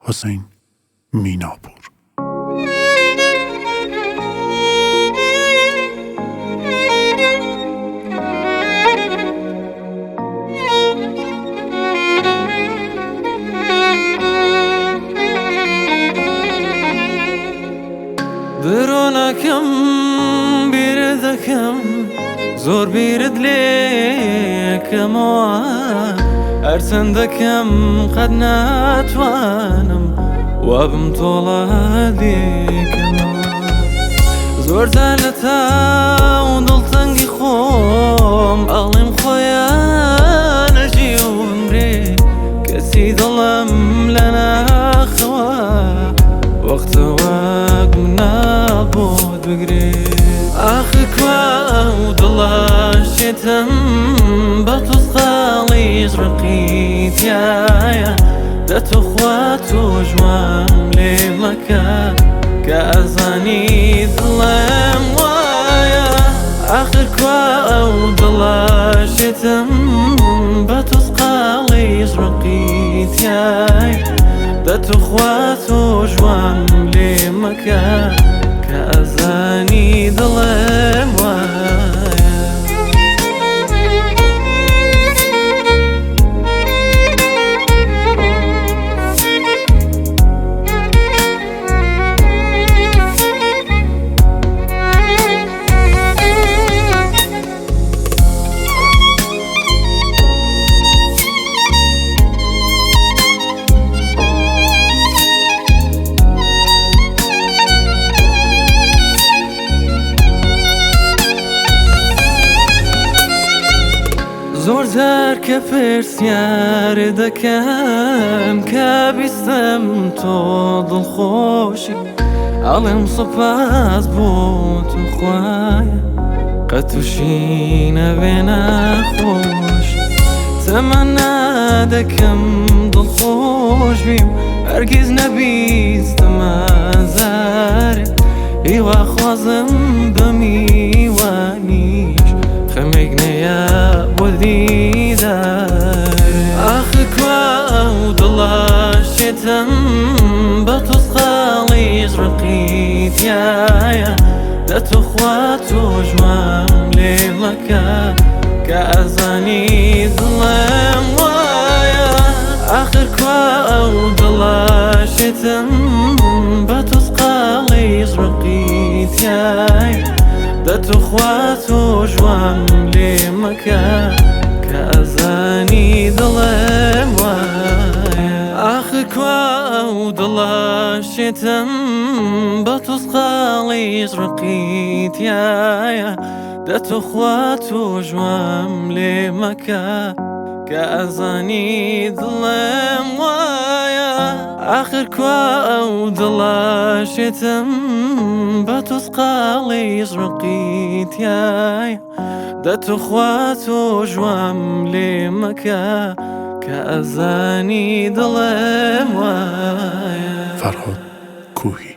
حسین میناپور. درۆنەکەم بیرە دەکەم زۆر بیرت لێکەمەوە هەرچەندەکەم قەت ناتوانم وابم تۆڵە دێکەمەوە زۆر جار لە تاو دڵتەنگی خۆم ئەڵێم خۆیانەژی و بمرێ کەسی دڵم لە ناخەوە وەختەوە نابۆت بگرێ ئاخر کوا ئەو دڵە شێتم بە تۆسقاڵیش ڕقیتیایە دەتوخوا تۆ ژوان لێ مەکە کە ئەزانی دڵم وایە ئاخر کوا ئەو دڵە شێتم بە تۆسقاڵیش ڕقیتیایە دەتوخوا تۆ ژوان لێ مەکە کە ئەزانی دڵم وایە زۆر جار کە پرسیارە دەکەم کە بیستم تۆ دڵخۆشی ئەڵێم سوپاس بۆ تو خوایە قەت تووشی نەبێ نەخۆش تەمەنا دەکەم دڵخۆش بیم هەرگیز نەبیستم ئازارێ هیوا خوازم بە میوانیش خەمێک نەیە بۆ دیدار ئاخر کوا ئەو دڵە شێتم بە تۆسقاڵیش ڕقیتیایە دەتوخوا تۆ ژوان لێ مەکە کە ئەزانی دڵم وایە ئاخر کوا ئەو دڵە شێتم بە تۆسقاڵیش ڕقیتیایە دەتوخوا تۆ ژوان لێ مەکە کە ئەزانی دڵم وایە ئاخر کوا ئەو دڵە شێتم بە تۆسقاڵیش ڕقیتیایە دەتوخوا تۆ ژوان لێ مەکە کە ئەزانی دڵم وایە ئاخر کوا ئەو دڵە شێتم بە تۆسقاڵیش ڕقیتیایە دەتوخوا تۆ ژوان لێ مەکە کە ئەزانی دڵم وایە. فرهاد کوهی.